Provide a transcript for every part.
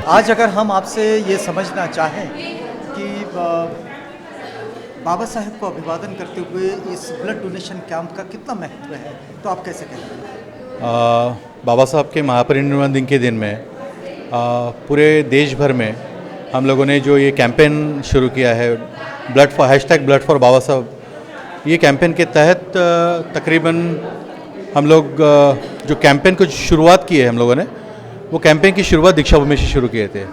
आज अगर हम आपसे ये समझना चाहें कि बाबा साहेब को अभिवादन करते हुए इस ब्लड डोनेशन कैंप का कितना महत्व है, तो आप कैसे कहेंगे? बाबा साहब के महापरिनिर्वाण दिन के दिन में पूरे देश भर में हम लोगों ने जो ये कैंपेन शुरू किया है, ब्लड फॉर बाबा साहब, ये कैंपेन के तहत तकरीबन हम लोग जो कैंपेन को शुरुआत की है हम लोगों ने, वो कैंपेन की शुरुआत दीक्षा भूमि से शुरू किए थे।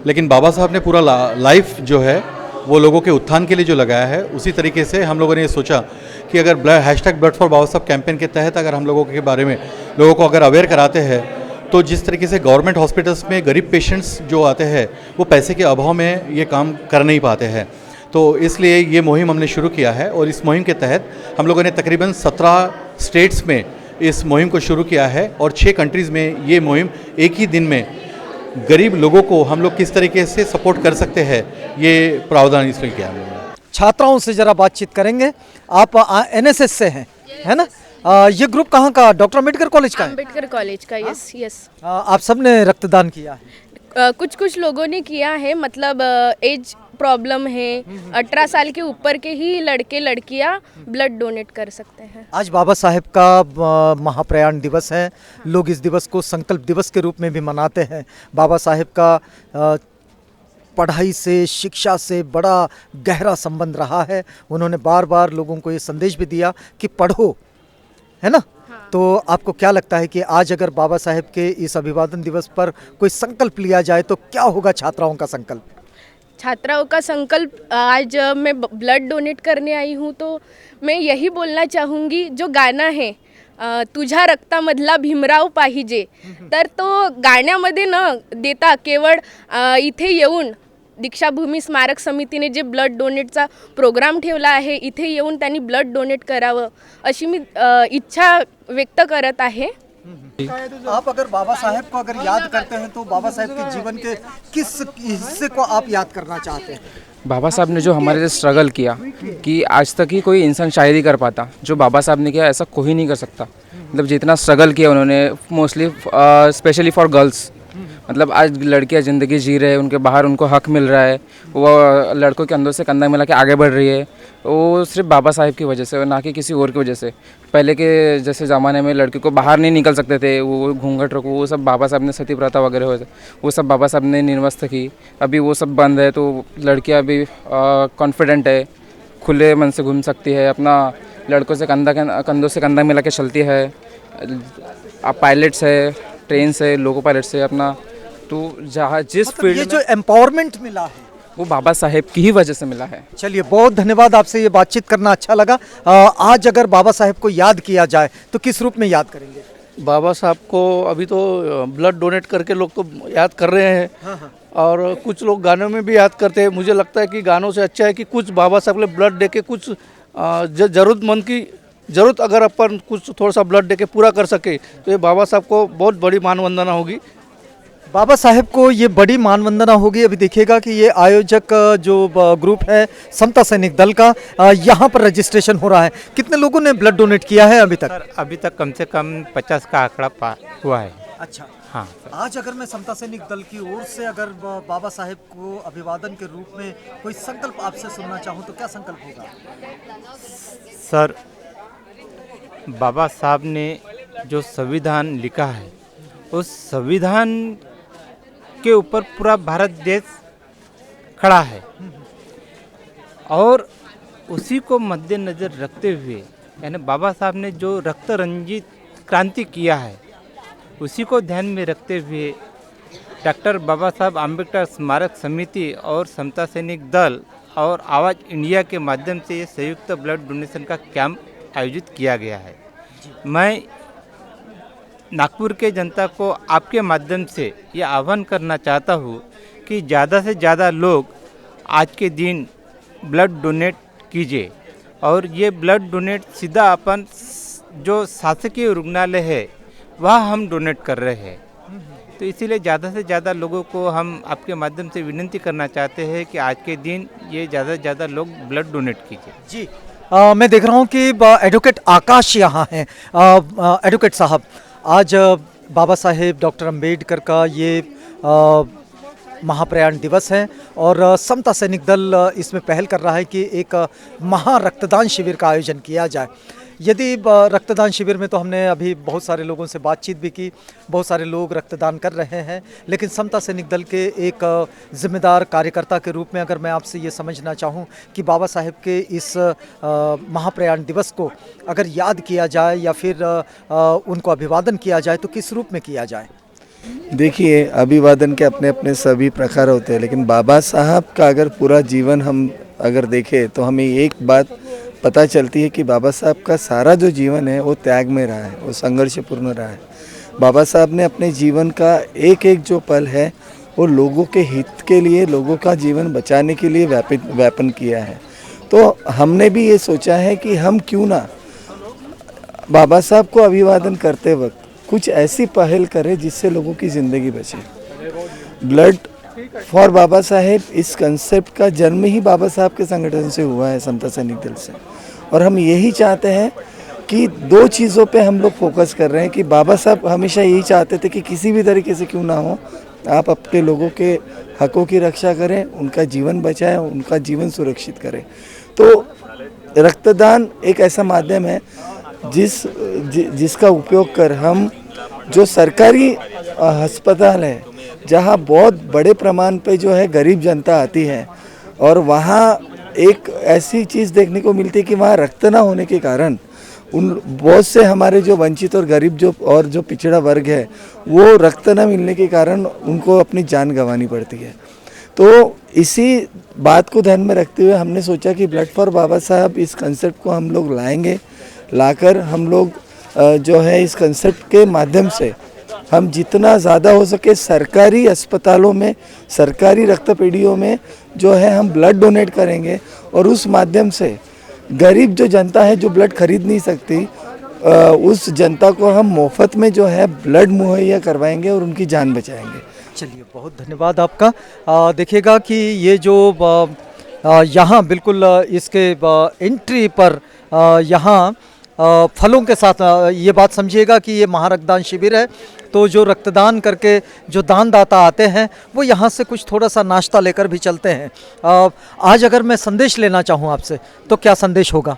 लेकिन बाबा साहब ने पूरा लाइफ जो है वो लोगों के उत्थान के लिए जो लगाया है, उसी तरीके से हम लोगों ने ये सोचा कि अगर ब्लड फॉर बाबा साहब कैंपेन के तहत अगर हम लोगों के बारे में लोगों को अगर अवेयर कराते हैं, तो जिस तरीके से गवर्नमेंट हॉस्पिटल्स में गरीब पेशेंट्स जो आते हैं वो पैसे के अभाव में ये काम कर नहीं पाते हैं, तो इसलिए ये मुहिम हमने शुरू किया है। और इस मुहिम के तहत हम लोगों ने तकरीबन 17 स्टेट्स में इस मुहिम को शुरू किया है और 6 कंट्रीज़ में ये मुहिम एक ही दिन में गरीब लोगों को हम लोग किस तरीके से सपोर्ट कर सकते हैं, ये प्रावधान इसमें किया है। छात्राओं से जरा बातचीत करेंगे। आप एनएसएस से हैं, है ना? ये ग्रुप कहाँ का? डॉक्टर अम्बेडकर कॉलेज का है? अम्बेडकर कॉलेज का, यस यस। आप सबने रक्तदान किया है? कुछ लोगों ने किया है, मतलब एज प्रॉब्लम है, 18 साल के ऊपर के ही लड़के लड़कियां ब्लड डोनेट कर सकते हैं। आज बाबा साहेब का महाप्रयाण दिवस है। लोग इस दिवस को संकल्प दिवस के रूप में भी मनाते हैं। बाबा साहेब का पढ़ाई से, शिक्षा से बड़ा गहरा संबंध रहा है। उन्होंने बार बार लोगों को ये संदेश भी दिया कि पढ़ो, है ना? हाँ। तो आपको क्या लगता है कि आज अगर बाबा साहेब के इस अभिवादन दिवस पर कोई संकल्प लिया जाए तो क्या होगा छात्राओं का संकल्प? छात्राओं का संकल्प, आज मैं ब्लड डोनेट करने आई हूँ तो मैं यही बोलना चाहूँगी, जो गाणं है तुझ्या रक्तामधला भीमराव पाहिजे, तर तो गाण्यामध्ये न देता केवळ इथे येऊन दीक्षाभूमी स्मारक समितीने जे ब्लड डोनेटचा प्रोग्राम ठेवला आहे, इथे येऊन त्यांनी ब्लड डोनेट करावं अशी मी इच्छा व्यक्त करत आहे। आप अगर बाबा साहेब को अगर याद करते हैं तो बाबा साहेब के जीवन के किस हिस्से को आप याद करना चाहते हैं? बाबा साहब ने जो हमारे लिए स्ट्रगल किया कि आज तक ही कोई इंसान शायद ही कर पाता, जो बाबा साहब ने किया ऐसा कोई नहीं कर सकता। मतलब जितना स्ट्रगल किया उन्होंने, मोस्टली स्पेशली फॉर गर्ल्स, मतलब आज लड़कियां ज़िंदगी जी रहे हैं, उनके बाहर उनको हक मिल रहा है, वो लड़कों के अंदर से कंधा मिला के आगे बढ़ रही है, वो सिर्फ बाबा साहेब की वजह से और ना कि किसी और की वजह से। पहले के जैसे ज़माने में लड़के को बाहर नहीं निकल सकते थे, वो घूंघट रखो, वो सब बाबा साहब ने, सती प्रथा वगैरह वो सब बाबा साहब ने निर्वस्त की। अभी वो सब बंद है, तो लड़कियां अभी कॉन्फिडेंट है, खुले मन से घूम सकती है, अपना लड़कों से कंधों से कंधा मिला के चलती है। अब पायलट्स है, ट्रेन से, लोको पायलट से, अपना तो जहाँ जिस मतलब फील्ड ये में जो एम्पावरमेंट मिला है वो बाबा साहेब की ही वजह से मिला है। चलिए, बहुत धन्यवाद, आपसे ये बातचीत करना अच्छा लगा। आज अगर बाबा साहेब को याद किया जाए तो किस रूप में याद करेंगे? बाबा साहब को अभी तो ब्लड डोनेट करके लोग तो याद कर रहे हैं। हाँ। और कुछ लोग गानों में भी याद करते हैं। मुझे लगता है कि गानों से अच्छा है कि कुछ बाबा साहब के लिए ब्लड दे के कुछ ज़रूरतमंद की ज़रूरत अगर अपन कुछ थोड़ा सा ब्लड दे के पूरा कर सके तो ये बाबा साहब को बहुत बड़ी मानवंदना होगी। बाबा साहेब को ये बड़ी मानवंदना होगी। अभी देखिएगा कि ये आयोजक जो ग्रुप है समता सैनिक दल का, यहाँ पर रजिस्ट्रेशन हो रहा है। कितने लोगों ने ब्लड डोनेट किया है अभी तक? सर अभी तक कम से कम 50 का आंकड़ा पार हुआ है। अच्छा, हाँ सर। आज अगर मैं समता सैनिक दल की ओर से अगर बाबा साहेब को अभिवादन के रूप में कोई संकल्प आपसे सुनना चाहूँ तो क्या संकल्प होगा? सर बाबा साहब ने जो संविधान लिखा है, उस संविधान के ऊपर पूरा भारत देश खड़ा है और उसी को मद्देनज़र रखते हुए, यानी बाबा साहब ने जो रक्त रंजित क्रांति किया है उसी को ध्यान में रखते हुए डॉक्टर बाबा साहब आम्बेडकर स्मारक समिति और समता सैनिक दल और आवाज़ इंडिया के माध्यम से ये संयुक्त ब्लड डोनेशन का कैंप आयोजित किया गया है। मैं नागपुर के जनता को आपके माध्यम से ये आह्वान करना चाहता हूँ कि ज़्यादा से ज़्यादा लोग आज के दिन ब्लड डोनेट कीजिए और ये ब्लड डोनेट सीधा अपन जो शासकीय रुग्णालय है वहाँ हम डोनेट कर रहे हैं। तो इसीलिए ज़्यादा से ज़्यादा लोगों को हम आपके माध्यम से विनती करना चाहते हैं कि आज के दिन ये ज़्यादा से ज़्यादा लोग ब्लड डोनेट कीजिए। जी, मैं देख रहा हूँ कि एडवोकेट आकाश यहाँ हैं। एडवोकेट साहब, आज बाबा साहेब डॉक्टर अंबेडकर का ये महाप्रयाण दिवस है और समता सैनिक दल इसमें पहल कर रहा है कि एक महा रक्तदान शिविर का आयोजन किया जाए। यदि रक्तदान शिविर में तो हमने अभी बहुत सारे लोगों से बातचीत भी की, बहुत सारे लोग रक्तदान कर रहे हैं, लेकिन समता सैनिक दल के एक जिम्मेदार कार्यकर्ता के रूप में अगर मैं आपसे ये समझना चाहूँ कि बाबा साहेब के इस महाप्रयाण दिवस को अगर याद किया जाए या फिर उनको अभिवादन किया जाए तो किस रूप में किया जाए? देखिए, अभिवादन के अपने अपने सभी प्रकार होते हैं, लेकिन बाबा साहब का अगर पूरा जीवन हम अगर देखें तो हमें एक बात पता चलती है कि बाबा साहब का सारा जो जीवन है वो त्याग में रहा है, वो संघर्षपूर्ण रहा है। बाबा साहब ने अपने जीवन का एक एक जो पल है वो लोगों के हित के लिए, लोगों का जीवन बचाने के लिए व्यापन किया है। तो हमने भी ये सोचा है कि हम क्यों ना बाबा साहब को अभिवादन करते वक्त कुछ ऐसी पहल करें जिससे लोगों की ज़िंदगी बचे। ब्लड फॉर बाबा साहेब इस कंसेप्ट का जन्म ही बाबा साहब के संगठन से हुआ है, समता सैनिक दल से। और हम यही चाहते हैं कि दो चीज़ों पे हम लोग फोकस कर रहे हैं कि बाबा साहब हमेशा यही चाहते थे कि किसी भी तरीके से क्यों ना हो, आप अपने लोगों के हकों की रक्षा करें, उनका जीवन बचाएं, उनका जीवन सुरक्षित करें। तो रक्तदान एक ऐसा माध्यम है जिसका उपयोग कर हम जो सरकारी अस्पताल है जहाँ बहुत बड़े प्रमाण पे जो है गरीब जनता आती है और वहाँ एक ऐसी चीज़ देखने को मिलती है कि वहाँ रक्त ना होने के कारण उन बहुत से हमारे जो वंचित और गरीब जो पिछड़ा वर्ग है वो रक्त ना मिलने के कारण उनको अपनी जान गंवानी पड़ती है। तो इसी बात को ध्यान में रखते हुए हमने सोचा कि ब्लड फॉर बाबा साहब इस कंसेप्ट को हम लोग लाएंगे, लाकर हम लोग जो है इस कंसेप्ट के माध्यम से हम जितना ज़्यादा हो सके सरकारी अस्पतालों में, सरकारी रक्तपेढ़ियों में जो है हम ब्लड डोनेट करेंगे और उस माध्यम से गरीब जो जनता है जो ब्लड खरीद नहीं सकती उस जनता को हम मुफ्त में जो है ब्लड मुहैया करवाएंगे और उनकी जान बचाएंगे। चलिए, बहुत धन्यवाद आपका। देखिएगा कि ये जो यहाँ बिल्कुल इसके एंट्री पर यहाँ फलों के साथ ये बात समझिएगा कि ये महारक्तदान शिविर है, तो जो रक्तदान करके जो दानदाता आते हैं वो यहाँ से कुछ थोड़ा सा नाश्ता लेकर भी चलते हैं। आज अगर मैं संदेश लेना चाहूँ आपसे तो क्या संदेश होगा?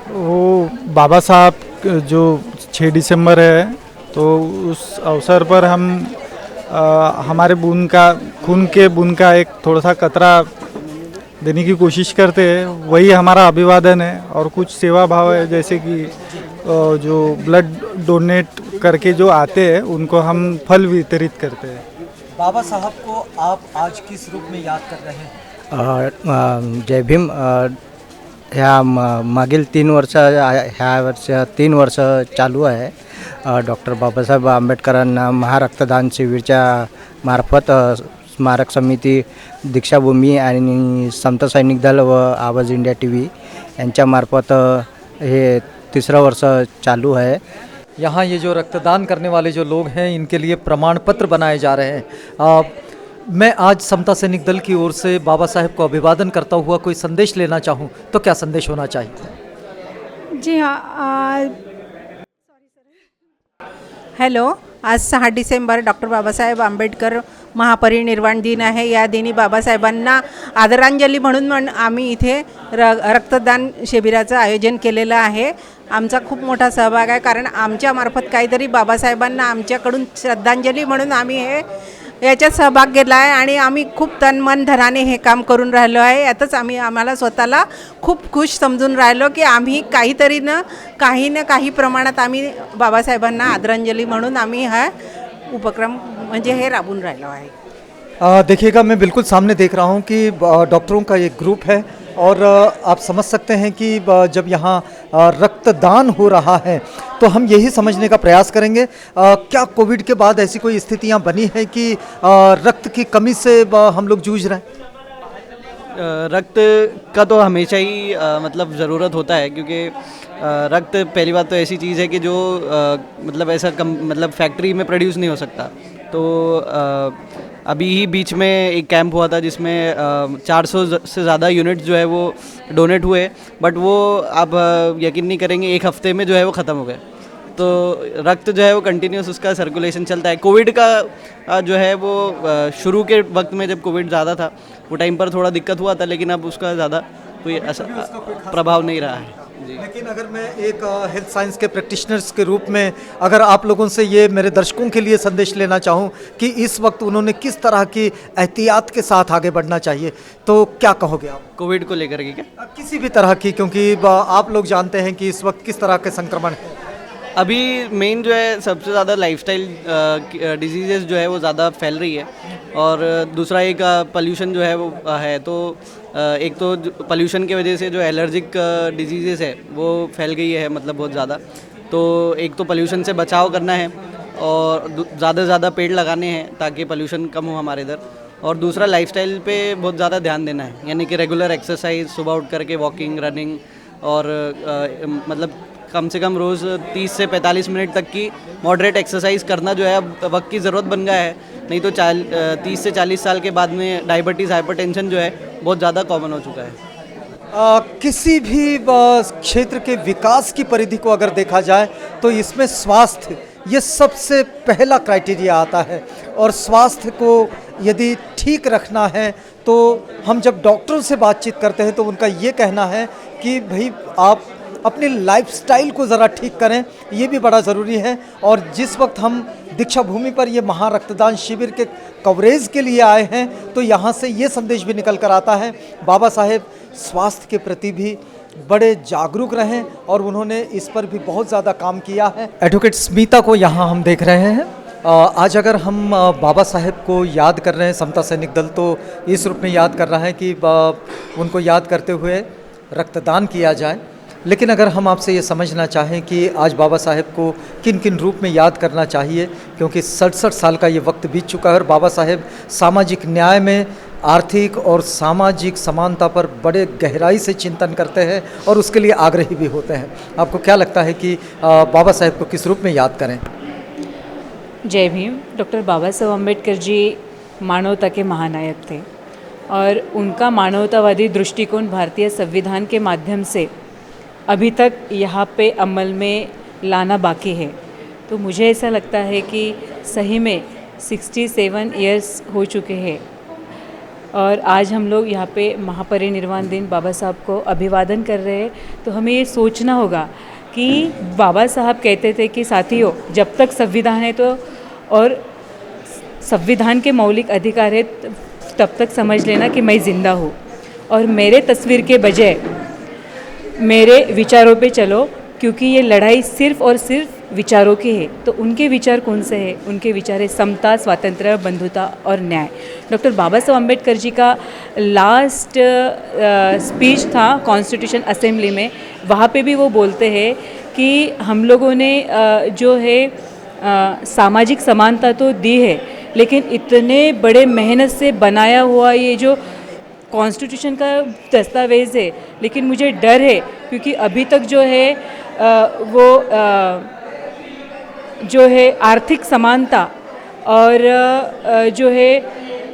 वो बाबा साहब जो 6 दिसंबर है तो उस अवसर पर हम हमारे खून के बूंद का एक थोड़ा सा कतरा देने की कोशिश करते हैं, वही हमारा अभिवादन है। और कुछ सेवा भाव है, जैसे कि जो ब्लड डोनेट करके जो आते हैं उनको हम फल वितरित करते हैं। बाबा साहब को आप आज किस रूप में याद कर रहे हैं? जय भीम। ह्या मागील 3 वर्ष ह्या वर्ष 3 वर्ष चालू आहे डॉक्टर बाबासाहेब आंबेडकरांना महारक्तदान शिबिरच्या मार्फत स्मारक समिती, दीक्षाभूमी आणि समता सैनिक दल व आवाज इंडिया TV यांच्या मार्फत हे 3रं वर्ष चालू है। यहाँ ये जो रक्तदान करने वाले जो लोग हैं इनके लिए प्रमाण पत्र बनाए जा रहे हैं। मैं आज समता सैनिक दल की ओर से बाबा साहेब को अभिवादन करता हुआ कोई संदेश लेना चाहूँ तो क्या संदेश होना चाहिए? जी हाँ, हॅलो, आज 6 डिसेंबर डॉक्टर बाबासाहेब आंबेडकर महापरिनिर्वाण दिन आहे। या दिनी बाबासाहेबांना आदरांजली म्हणून आम्ही इथे रक्तदान शिबिराचं आयोजन केलेलं आहे। आमचा खूप मोठा सहभाग आहे, कारण आमच्यामार्फत काहीतरी बाबासाहेबांना आमच्याकडून श्रद्धांजली म्हणून आम्ही याच्यात सहभाग घेतला आहे आणि आम्ही खूप तन मन धनाने हे काम करून राहिलो आहे। यातच आम्हाला स्वतःला खूप खुश समजून राहिलो की आम्ही काही ना काही प्रमाणात आम्ही बाबासाहेबांना आदरांजली म्हणून आम्ही हा उपक्रम म्हणजे हे राबवून राहिलो आहे। देखिएगा, मैं बिल्कुल सामने देख रहा हूँ कि डॉक्टरों का एक ग्रुप है और आप समझ सकते हैं कि जब यहाँ रक्तदान हो रहा है तो हम यही समझने का प्रयास करेंगे क्या कोविड के बाद ऐसी कोई स्थितियाँ बनी है कि रक्त की कमी से हम लोग जूझ रहे हैं? रक्त का तो हमेशा ही मतलब ज़रूरत होता है, क्योंकि रक्त पहली बात तो ऐसी चीज़ है कि जो मतलब ऐसा मतलब फैक्ट्री में प्रोड्यूस नहीं हो सकता। तो अभी ही बीच में एक कैंप हुआ था जिसमें 400 से ज़्यादा यूनिट्स जो है वो डोनेट हुए, बट वो आप यकीन नहीं करेंगे 1 हफ्ते में जो है वो ख़त्म हो गए। तो रक्त जो है वो कंटिन्यूस उसका सर्कुलेशन चलता है। कोविड का जो है वो शुरू के वक्त में जब कोविड ज़्यादा था वो टाइम पर थोड़ा दिक्कत हुआ था, लेकिन अब उसका ज़्यादा कोई प्रभाव नहीं रहा है जी। लेकिन अगर मैं एक हेल्थ साइंस के प्रैक्टिशनर्स के रूप में अगर आप लोगों से ये मेरे दर्शकों के लिए संदेश लेना चाहूँ कि इस वक्त उन्होंने किस तरह की एहतियात के साथ आगे बढ़ना चाहिए, तो क्या कहोगे आप? कोविड को लेकर के क्या? किसी भी तरह की, क्योंकि आप लोग जानते हैं कि इस वक्त किस तरह के संक्रमण है। अभी मेन जो है सबसे ज़्यादा लाइफस्टाइल डिजीज़ेस जो है वो ज़्यादा फैल रही है, और दूसरा एक पोल्यूशन जो है वो है। तो एक तो पोल्यूशन की वजह से जो एलर्जिक डिजीज़ेस है वो फैल गई है, मतलब बहुत ज़्यादा। तो एक तो पोल्यूशन से बचाव करना है और ज़्यादा से ज़्यादा पेड़ लगाने हैं ताकि पोल्यूशन कम हो हमारे इधर, और दूसरा लाइफस्टाइल पे बहुत ज़्यादा ध्यान देना है, यानी कि रेगुलर एक्सरसाइज, सुबह उठ करके वॉकिंग, रनिंग, और मतलब कम से कम रोज़ 30 से 45 मिनट तक की मॉडरेट एक्सरसाइज करना जो है अब वक्त की ज़रूरत बन गया है। नहीं तो 30 से 40 साल के बाद में डायबिटीज़, हाइपरटेंशन जो है बहुत ज़्यादा कॉमन हो चुका है। किसी भी क्षेत्र के विकास की परिधि को अगर देखा जाए तो इसमें स्वास्थ्य ये सबसे पहला क्राइटेरिया आता है, और स्वास्थ्य को यदि ठीक रखना है तो हम जब डॉक्टरों से बातचीत करते हैं तो उनका ये कहना है कि भाई आप अपनी लाइफस्टाइल को ज़रा ठीक करें, ये भी बड़ा ज़रूरी है। और जिस वक्त हम दीक्षा भूमि पर ये महा रक्तदान शिविर के कवरेज के लिए आए हैं तो यहाँ से ये संदेश भी निकल कर आता है, बाबा साहेब स्वास्थ्य के प्रति भी बड़े जागरूक रहें और उन्होंने इस पर भी बहुत ज़्यादा काम किया है। एडवोकेट स्मिता को यहाँ हम देख रहे हैं। आज अगर हम बाबा साहेब को याद कर रहे हैं, समता सैनिक दल तो इस रूप में याद कर रहा है कि उनको याद करते हुए रक्तदान किया जाए, लेकिन अगर हम आपसे ये समझना चाहें कि आज बाबा साहेब को किन किन रूप में याद करना चाहिए, क्योंकि 67 साल का ये वक्त बीत चुका है और बाबा साहेब सामाजिक न्याय में, आर्थिक और सामाजिक समानता पर बड़े गहराई से चिंतन करते हैं और उसके लिए आग्रही भी होते हैं। आपको क्या लगता है कि बाबा साहेब को किस रूप में याद करें? जय भीम। डॉक्टर बाबा साहेब अम्बेडकर जी मानवता के महानायक थे और उनका मानवतावादी दृष्टिकोण भारतीय संविधान के माध्यम से अभी तक यहाँ पे अमल में लाना बाकी है। तो मुझे ऐसा लगता है कि सही में 67 इयर्स हो चुके हैं और आज हम लोग यहाँ पे महापरिनिर्वाण दिन बाबा साहब को अभिवादन कर रहे हैं। तो हमें ये सोचना होगा कि बाबा साहब कहते थे कि साथियों, जब तक संविधान है तो और संविधान के मौलिक अधिकार है तब तक समझ लेना कि मैं ज़िंदा हूँ, और मेरे तस्वीर के बजाय मेरे विचारों पे चलो, क्योंकि ये लड़ाई सिर्फ और सिर्फ विचारों की है। तो उनके विचार कौन से हैं? उनके विचार है समता, स्वातंत्र्य, बंधुता और न्याय। डॉक्टर बाबा साहब अम्बेडकर जी का लास्ट स्पीच था कॉन्स्टिट्यूशन असेंबली में, वहाँ पे भी वो बोलते हैं कि हम लोगों ने जो है सामाजिक समानता तो दी है, लेकिन इतने बड़े मेहनत से बनाया हुआ ये जो कॉन्स्टिट्यूशन का दस्तावेज़ है, लेकिन मुझे डर है क्योंकि अभी तक जो है वो जो है आर्थिक समानता और जो है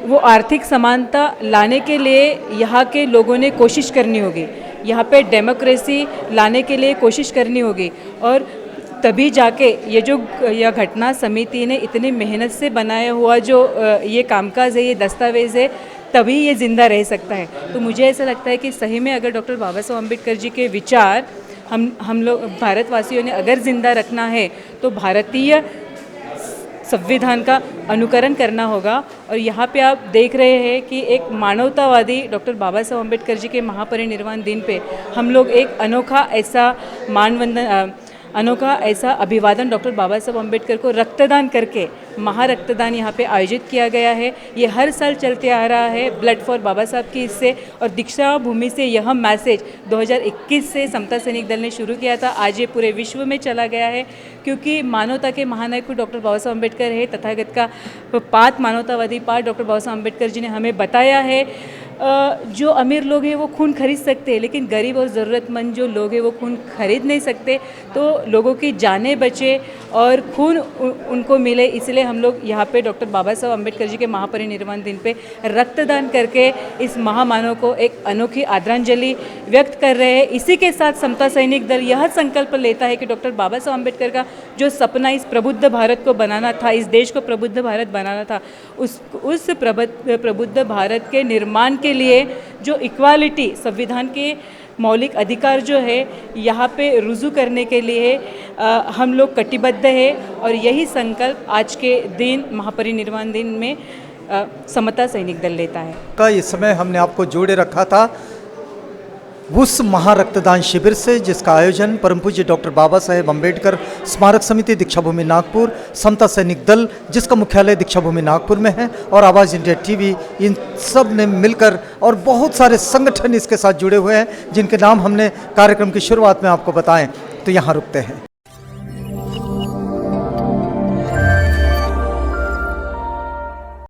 वो आर्थिक समानता लाने के लिए यहाँ के लोगों ने कोशिश करनी होगी, यहाँ पे डेमोक्रेसी लाने के लिए कोशिश करनी होगी, और तभी जाके ये जो यह घटना समिति ने इतनी मेहनत से बनाया हुआ जो ये कामकाज है, ये दस्तावेज़ है, तभी ये ज़िंदा रह सकता है। तो मुझे ऐसा लगता है कि सही में अगर डॉक्टर बाबा साहब अम्बेडकर जी के विचार हम लोग भारतवासियों ने अगर ज़िंदा रखना है तो भारतीय संविधान का अनुकरण करना होगा। और यहाँ पे आप देख रहे हैं कि एक मानवतावादी डॉक्टर बाबा साहब अम्बेडकर जी के महापरिनिर्वाण दिन पे हम लोग एक अनोखा ऐसा अभिवादन डॉक्टर बाबा साहब अम्बेडकर को रक्तदान करके महारक्तदान यहाँ पे आयोजित किया गया है। ये हर साल चलते आ रहा है ब्लड फॉर बाबा साहब की इससे, और दीक्षा भूमि से यह मैसेज 2021 से समता सैनिक दल ने शुरू किया था। आज ये पूरे विश्व में चला गया है क्योंकि मानवता के महानायक डॉक्टर बाबा साहब अम्बेडकर है। तथागत का पाठ, मानवतावादी पाठ डॉक्टर बाबा साहब अम्बेडकर जी ने हमें बताया है जो अमीर लोग हैं वो खून खरीद सकते हैं, लेकिन गरीब और ज़रूरतमंद जो लोग हैं वो खून खरीद नहीं सकते। तो लोगों की जानें बचे और खून उनको मिले, इसलिए हम लोग यहाँ पे डॉक्टर बाबा साहब अम्बेडकर जी के महापरिनिर्वाण दिन पे रक्तदान करके इस महामानव को एक अनोखी आदरांजलि व्यक्त कर रहे हैं। इसी के साथ समता सैनिक दल यह संकल्प लेता है कि डॉक्टर बाबा साहब अम्बेडकर का जो सपना इस प्रबुद्ध भारत को बनाना था, इस देश को प्रबुद्ध भारत बनाना था, उस प्रबुद्ध भारत के निर्माण के लिए जो इक्वालिटी, संविधान के मौलिक अधिकार जो है यहाँ पे रुजू करने के लिए हम लोग कटिबद्ध है। और यही संकल्प आज के दिन महापरिनिर्वाण दिन में समता सैनिक दल लेता है। का इस समय हमने आपको जोड़े रखा था उस महारक्तदान शिविर से, जिसका आयोजन परम पूज्य डॉक्टर बाबा साहेब अम्बेडकर स्मारक समिति दीक्षाभूमि नागपुर, समता सैनिक दल जिसका मुख्यालय दीक्षाभूमि नागपुर में है, और आवाज़ इंडिया टीवी, इन सब ने मिलकर, और बहुत सारे संगठन इसके साथ जुड़े हुए हैं जिनके नाम हमने कार्यक्रम की शुरुआत में आपको बताएं। तो यहाँ रुकते हैं।